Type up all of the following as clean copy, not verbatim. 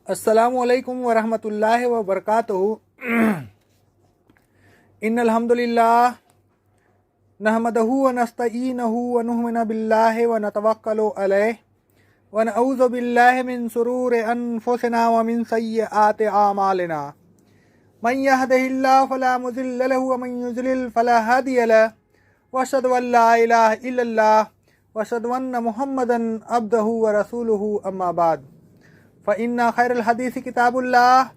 अस्सलामुअलैकुम वरहमतुल्लाहि वबरकातुहू। इन्नल हम्दुलिल्लाह नहमदहू व नस्तईनहू व नु'मिनु बिल्लाहि व नतवक्कलु अलैहि व नऊज़ु बिल्लाहि मिन शुरूरि अनफुसिना व मिन सय्यिआति आमालिना। मन यहदिहिल्लाहु फला मुज़िल्ल लहु व मन युज़लिल फला हादिय लहु व अशहदु अन ला इलाहा इल्लल्लाह व अशहदु अन्न मुहम्मदन अब्दुहु व रसूलुहु अम्मा बाद। फ़इन्ना खैरुल हदीस किताबुल्लाह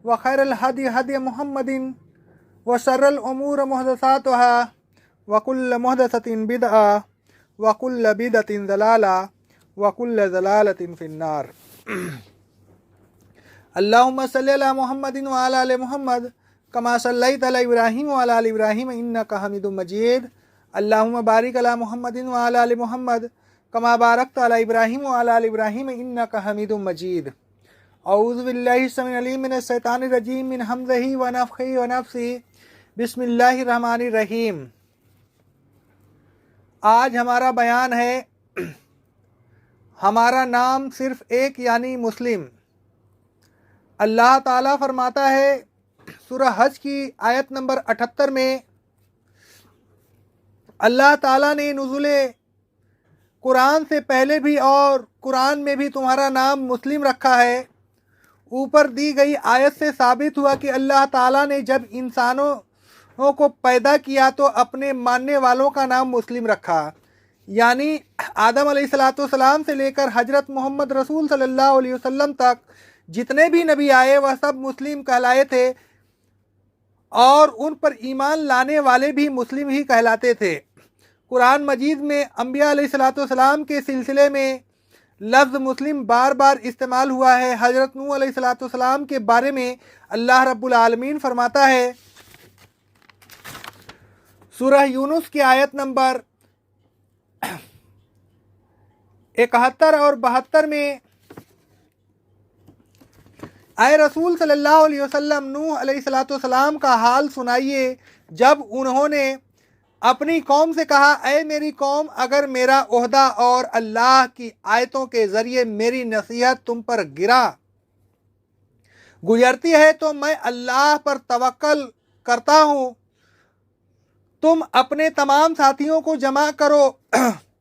व खैरुल हदी हदी मुहम्मदिन व शर्रुल उमूर मुहदसातुहा व कुल्ल मुहदसतिन बिदअ व कुल्ल बिदअतिन ज़लाला व कुल्ल ज़लालतिन फिन्नार। अल्लाहुम्मा सल्लि अला मुहम्मदिन व अला आलि मुहम्मद कमा सल्लैता अला इब्राहीम व अला आलि इब्राहीम इन्नका हमीदुम मजीद। अल्लाहुम्मा बारिक अला मुहम्मदिन व अला आलि मुहम्मद कमा बारकता अला इब्राहीम व अला आलि इब्राहीम इन्नका हमीदुम मजीद। औज़ु बिल्लाहि समीउल अलीम मिनश शैतानिर रजीम मिन हमज़िही व नफ़ख़िही व नफ़्सिही। बिस्मिल्लाहिर रहमानिर रहीम। आज हमारा बयान है हमारा नाम सिर्फ एक यानी मुस्लिम। अल्लाह ताला फरमाता है सूरह हज की आयत नंबर 78 में, अल्लाह ताला ने नुज़ुले कुरान से पहले भी और कुरान में भी तुम्हारा नाम मुस्लिम रखा है। ऊपर दी गई आयत से साबित हुआ कि अल्लाह ताला ने जब इंसानों को पैदा किया तो अपने मानने वालों का नाम मुस्लिम रखा, यानी आदम अलैहिस्सलाम से लेकर हजरत मोहम्मद रसूल सल्लल्लाहु अलैहि वसल्लम तक जितने भी नबी आए वह सब मुस्लिम कहलाए थे और उन पर ईमान लाने वाले भी मुस्लिम ही कहलाते थे। कुरान मजीद में अंबिया अलैहिस्सलाम के सिलसिले में लफ्ज़ मुस्लिम बार बार इस्तेमाल हुआ है। हज़रत नूह अलैहिस्सलाम के बारे में अल्लाह रब्बुल आलमीन फरमाता है सूरह यूनुस की आयत नंबर 71 और 72 में, आए रसूल सल्लल्लाहु अलैहि वसल्लम नूह अलैहिस्सलाम का हाल सुनाइए जब उन्होंने अपनी कौम से कहा, ऐ मेरी कौम, अगर मेरा ओहदा और अल्लाह की आयतों के ज़रिए मेरी नसीहत तुम पर गुजरती है तो मैं अल्लाह पर तवक्कल करता हूँ। तुम अपने तमाम साथियों को जमा करो,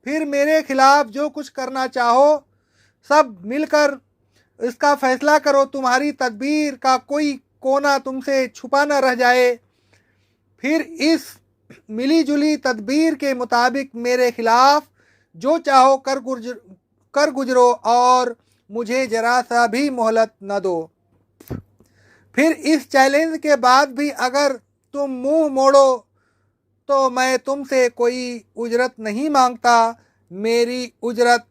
फिर मेरे खिलाफ जो कुछ करना चाहो सब मिलकर इसका फैसला करो। तुम्हारी तदबीर का कोई कोना तुमसे छुपा न रह जाए। फिर इस मिली जुली तदबीर के मुताबिक मेरे खिलाफ जो चाहो कर गुजरो और मुझे जरा सा भी मोहलत न दो। फिर इस चैलेंज के बाद भी अगर तुम मुंह मोड़ो तो मैं तुमसे कोई उजरत नहीं मांगता, मेरी उजरत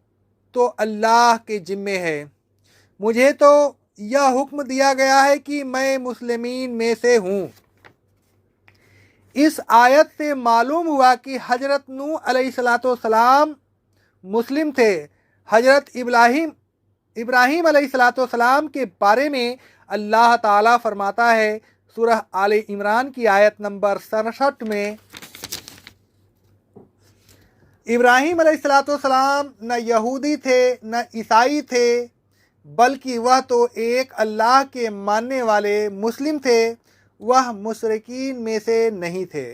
तो अल्लाह के जिम्मे है। मुझे तो यह हुक्म दिया गया है कि मैं मुस्लिमीन में से हूँ। इस आयत से मालूम हुआ कि हजरत नूह अलैहिस्सलाम मुस्लिम थे। हजरत इब्राहीम अलैहिस्सलाम के बारे में अल्लाह ताला फरमाता है सूरह आले इमरान की आयत नंबर 67 में, इब्राहीम अलैहिस्सलाम न यहूदी थे न ईसाई थे, बल्कि वह तो एक अल्लाह के मानने वाले मुस्लिम थे, वह मुशरिकीन में से नहीं थे।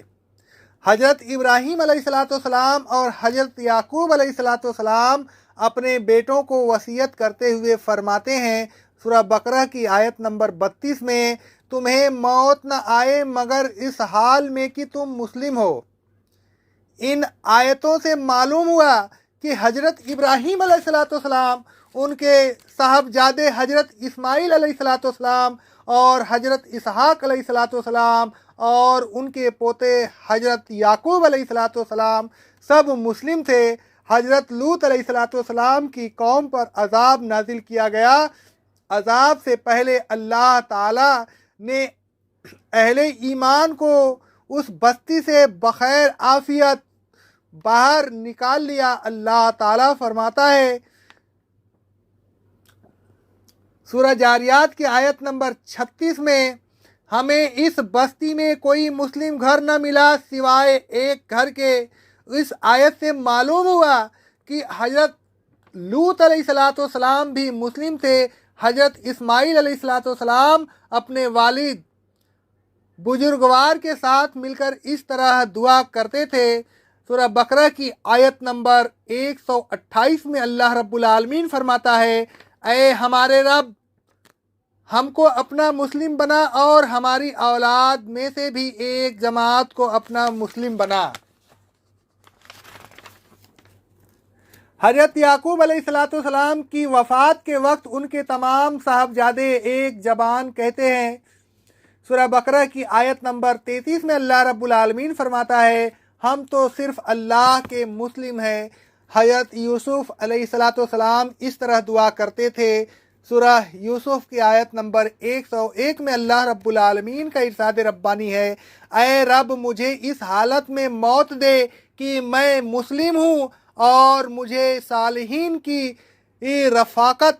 हजरत इब्राहीम अलैहिस्सलाम और हजरत याकूब अलैहिस्सलाम अपने बेटों को वसीयत करते हुए फरमाते हैं सूरह बकरा की आयत नंबर 32 में, तुम्हें मौत न आए मगर इस हाल में कि तुम मुस्लिम हो। इन आयतों से मालूम हुआ कि हजरत इब्राहीम अलैहिस्सलाम, उनके साहबजादे हजरत इस्माईल अलैहिस्सलाम और हजरत इसहाक अलैहिस्सलाम और उनके पोते हजरत याकूब अलैहिस्सलाम सब मुस्लिम थे। हजरत लूत अलैहिस्सलाम की कौम पर अजाब नाजिल किया गया। अजाब से पहले अल्लाह ताला ने अहले ईमान को उस बस्ती से बखैर आफियत बाहर निकाल लिया। अल्लाह ताला फरमाता है सूरह जारियात की आयत नंबर 36 में, हमें इस बस्ती में कोई मुस्लिम घर न मिला सिवाय एक घर के। इस आयत से मालूम हुआ कि हजरत लूत अलैहिस्सलाम भी मुस्लिम थे। हजरत इस्माईल अलैहिस्सलाम अपने वालिद बुजुर्गवार के साथ मिलकर इस तरह दुआ करते थे। सूरह बकरा की आयत नंबर 128 में अल्लाह रब्बुल आलमीन फरमाता है, ऐ हमारे रब, हमको अपना मुस्लिम बना और हमारी औलाद में से भी एक जमात को अपना मुस्लिम बना। हजरत याकूब अलैहिस्सलाम की वफ़ात के वक्त उनके तमाम साहबजादे एक ज़बान कहते हैं। सूरह बकरा की आयत नंबर 33 में अल्लाह रब्बुल आलमीन फरमाता है, हम तो सिर्फ़ अल्लाह के मुस्लिम हैं। हजरत यूसुफ़ अलैहिस्सलाम इस तरह दुआ करते थे। सूरह यूसुफ़ की आयत नंबर 101 में अल्लाह रब्बुल आलमीन का इरशाद रब्बानी है, ऐ रब, मुझे इस हालत में मौत दे कि मैं मुस्लिम हूँ और मुझे सालिहीन की रफ़ाकत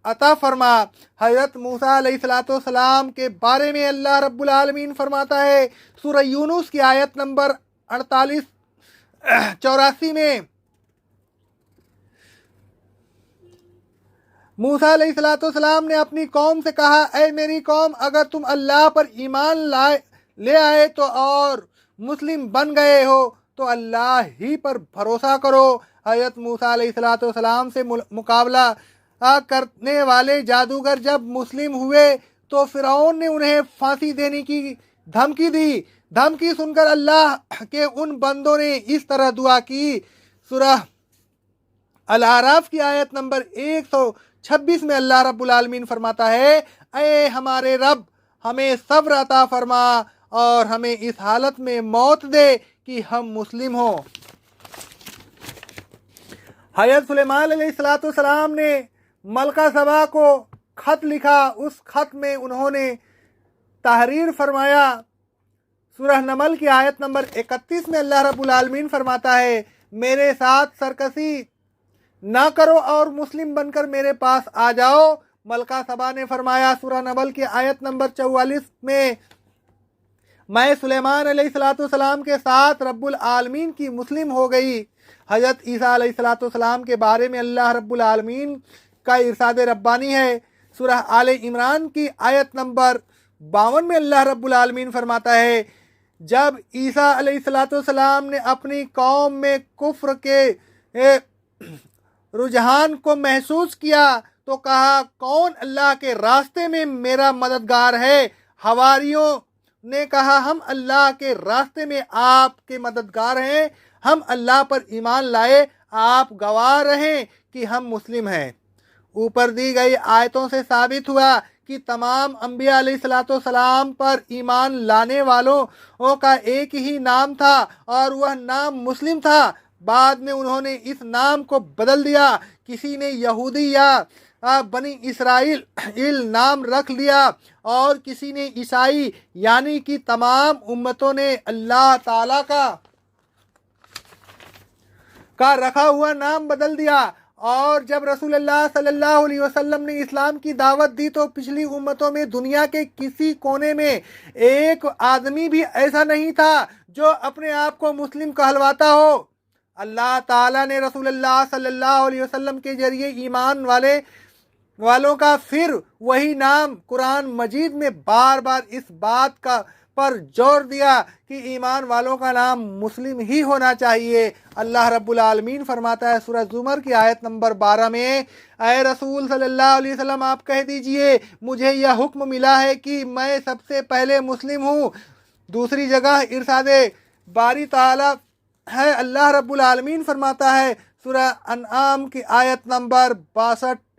अता फरमा। हज़रत मूसा अलैहिस्सलाम के बारे में अल्लाह रब्बुल आलमीन फरमाता है सूरह यूनुस की आयत नंबर 84 में, मूसा अलैहिस्सलाम ने अपनी कौम से कहा, ऐ मेरी कौम, अगर तुम अल्लाह पर ईमान ले आए तो और मुस्लिम बन गए हो तो अल्लाह ही पर भरोसा करो। हज़रत मूसा अलैहिस्सलाम से मुकाबला करने वाले जादूगर जब मुस्लिम हुए तो फ़िरौन ने उन्हें फांसी देने की धमकी दी। धमकी सुनकर अल्लाह के उन बंदों ने इस तरह दुआ की। सूरह अल आराफ की आयत नंबर 126 में अल्लाह रब्बुल आलमीन फरमाता है, ऐ हमारे रब, हमें सब्र अता फरमा और हमें इस हालत में मौत दे कि हम मुस्लिम हों। हज़रत सुलेमान अलैहिस्सलाम ने मलका सबा को ख़त लिखा। उस ख़त में उन्होंने तहरीर फरमाया। सूरह नमल की आयत नंबर 31 में अल्लाह रब्बुल आलमीन फरमाता है, मेरे साथ सरकशी ना करो और मुस्लिम बनकर मेरे पास आ जाओ। मलका सबा ने फरमाया सूरह नमल की आयत नंबर 44 में, मैं सुलेमान अलैहिस्सलाम के साथ रब्बुल आलमीन की मुस्लिम हो गई। हज़रत ईसा अलैहिस्सलाम के बारे में अल्लाह रब्बुल आलमीन का इरशाद रब्बानी है। सूरह आले इमरान की आयत नंबर 52 में अल्लाह रब्बुल आलमीन फरमाता है, जब ईसा अलैहिस्सलाम ने अपनी कौम में कुफ्र के रुझान को महसूस किया तो कहा, कौन अल्लाह के रास्ते में मेरा मददगार है। हवारियों ने कहा, हम अल्लाह के रास्ते में आपके मददगार हैं, हम अल्लाह पर ईमान लाए, आप गवाह रहें कि हम मुस्लिम हैं। ऊपर दी गई आयतों से साबित हुआ कि तमाम अंबिया अलैहिस्सलाम पर ईमान लाने वालों का एक ही नाम था और वह नाम मुस्लिम था। बाद में उन्होंने इस नाम को बदल दिया। किसी ने यहूदी या बनी इसराइल नाम रख लिया और किसी ने ईसाई, यानी कि तमाम उम्मतों ने अल्लाह ताला का रखा हुआ नाम बदल दिया। और जब रसूलुल्लाह सल्लल्लाहु अलैहि वसल्लम ने इस्लाम की दावत दी तो पिछली उम्मतों में दुनिया के किसी कोने में एक आदमी भी ऐसा नहीं था जो अपने आप को मुस्लिम कहलवाता हो। अल्लाह ताला ने रसूलुल्लाह सल्लल्लाहु अलैहि वसल्लम के जरिए ईमान वालों का फिर वही नाम कुरान मजीद में बार बार इस बात पर जोर दिया कि ईमान वालों का नाम मुस्लिम ही होना चाहिए। अल्लाह रब्बुल आलमीन फरमाता है सूरह जुमर की आयत नंबर 12 में, ऐ रसूल सल्लल्लाहु अलैहि वसल्लम, आप कह दीजिए, मुझे यह हुक्म मिला है कि मैं सबसे पहले मुस्लिम हूँ। दूसरी जगह इरशादे बारी ताला है, अल्लाह रब्बुल आलमीन फरमाता है सूरह अनआम की आयत नंबर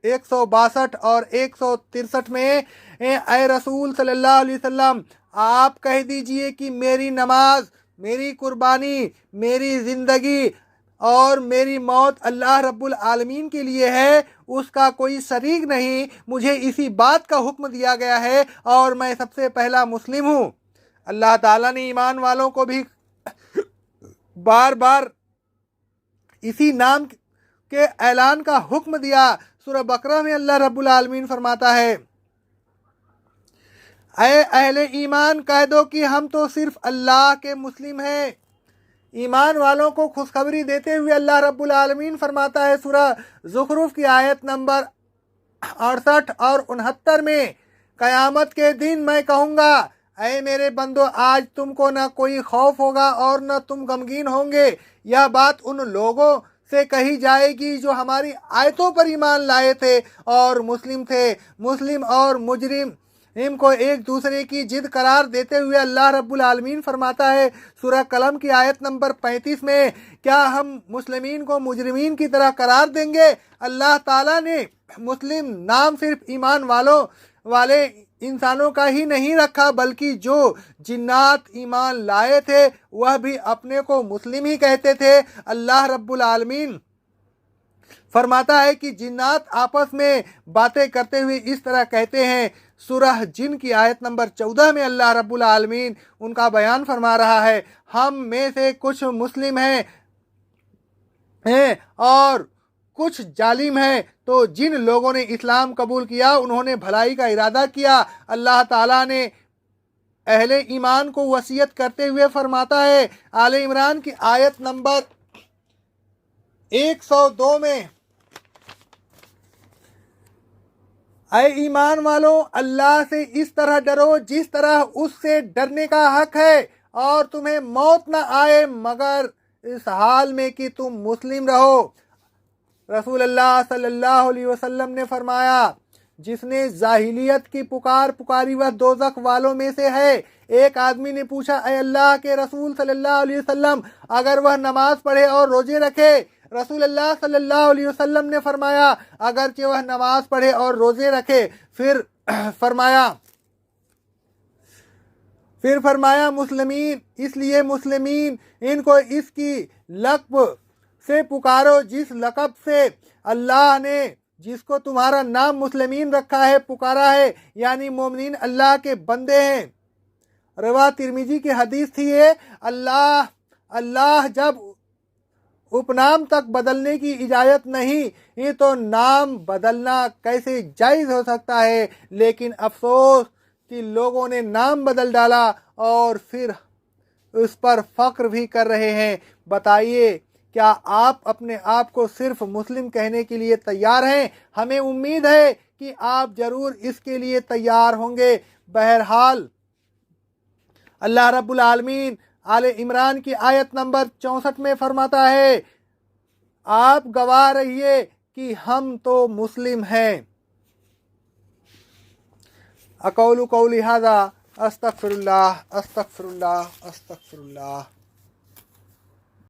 162 और 163 में, ऐ रसूल सल्लल्लाहु अलैहि वसल्लम, आप कह दीजिए कि मेरी नमाज, मेरी कुर्बानी, मेरी ज़िंदगी और मेरी मौत अल्लाह रब्बुल आलमीन के लिए है, उसका कोई शरीक नहीं। मुझे इसी बात का हुक्म दिया गया है और मैं सबसे पहला मुस्लिम हूँ। अल्लाह ताला ने ईमान वालों को भी बार बार इसी नाम के ऐलान का हुक्म दिया। सूरह बकरा में अल्लाह रब्बुल आलमीन फरमाता है, ऐ अहले ईमान, कह दो कि हम तो सिर्फ अल्लाह के मुस्लिम हैं। ईमान वालों को खुशखबरी देते हुए अल्लाह रब्बुल आलमीन फरमाता है सूरह ज़ुखरुफ की आयत नंबर 68 और 69 में, कयामत के दिन मैं कहूँगा, ऐ मेरे बंदो, आज तुमको न कोई खौफ होगा और न तुम गमगीन होंगे। यह बात उन लोगों से कही जाएगी जो हमारी आयतों पर ईमान लाए थे और मुस्लिम थे। मुस्लिम और मुजरिम इनको एक दूसरे की जिद करार देते हुए अल्लाह रब्बुल आलमीन फरमाता है सूरह कलम की आयत नंबर 35 में, क्या हम मुस्लिमीन को मुजरिमीन की तरह करार देंगे? अल्लाह ताला ने मुस्लिम नाम सिर्फ ईमान वाले इंसानों का ही नहीं रखा, बल्कि जो जिन्नात ईमान लाए थे वह भी अपने को मुस्लिम ही कहते थे। अल्लाह रब्बुल आलमीन फरमाता है कि जिन्नात आपस में बातें करते हुए इस तरह कहते हैं। सूरह जिन की आयत नंबर 14 में अल्लाह रब्बुल आलमीन उनका बयान फरमा रहा है, हम में से कुछ मुस्लिम हैं और कुछ जालिम हैं। तो जिन लोगों ने इस्लाम कबूल किया उन्होंने भलाई का इरादा किया। अल्लाह ताला ने अहले ईमान को वसीयत करते हुए फरमाता है आले इमरान की आयत नंबर 102 में, ऐ ईमान वालों, अल्लाह से इस तरह डरो जिस तरह उससे डरने का हक है, और तुम्हें मौत न आए मगर इस हाल में कि तुम मुस्लिम रहो। रसूल अल्लाह सल्लल्लाहु अलैहि वसल्लम ने फरमाया, जिसने जाहिलियत की पुकार पुकारी वह दोज़ख वालों में से है। एक आदमी ने पूछा, ऐ अल्लाह के रसूल सल्लल्लाहु अलैहि वसल्लम, अगर वह नमाज पढ़े और रोजे रखे? रसूल अल्लाह सल्लल्लाहु अलैहि वसल्लम ने फरमाया, अगरचे वह नमाज पढ़े और रोजे रखे। फिर फरमाया मुस्लिमीन, इसलिए मुस्लिमीन इनको इसकी लक़ब से पुकारो जिस लक़ब से अल्लाह ने जिसको तुम्हारा नाम मुस्लिमीन रखा है पुकारा है, यानी मोमिनीन अल्लाह के बंदे हैं। रवा तिरमिजी की हदीस थी ये, अल्लाह जब उपनाम तक बदलने की इजाज़त नहीं, ये तो नाम बदलना कैसे जायज़ हो सकता है। लेकिन अफसोस कि लोगों ने नाम बदल डाला और फिर उस पर फ़ख्र भी कर रहे हैं। बताइए, क्या आप अपने आप को सिर्फ मुस्लिम कहने के लिए तैयार हैं? हमें उम्मीद है कि आप ज़रूर इसके लिए तैयार होंगे। बहरहाल अल्लाह रब्बुल आलमीन आले इमरान की आयत नंबर 64 में फरमाता है, आप गवाह रहिए कि हम तो मुस्लिम हैं। अक़ौलु क़ौली हाज़ा अस्तग़फ़िरुल्लाह अस्तग़फ़िरुल्लाह अस्तग़फ़िरुल्लाह।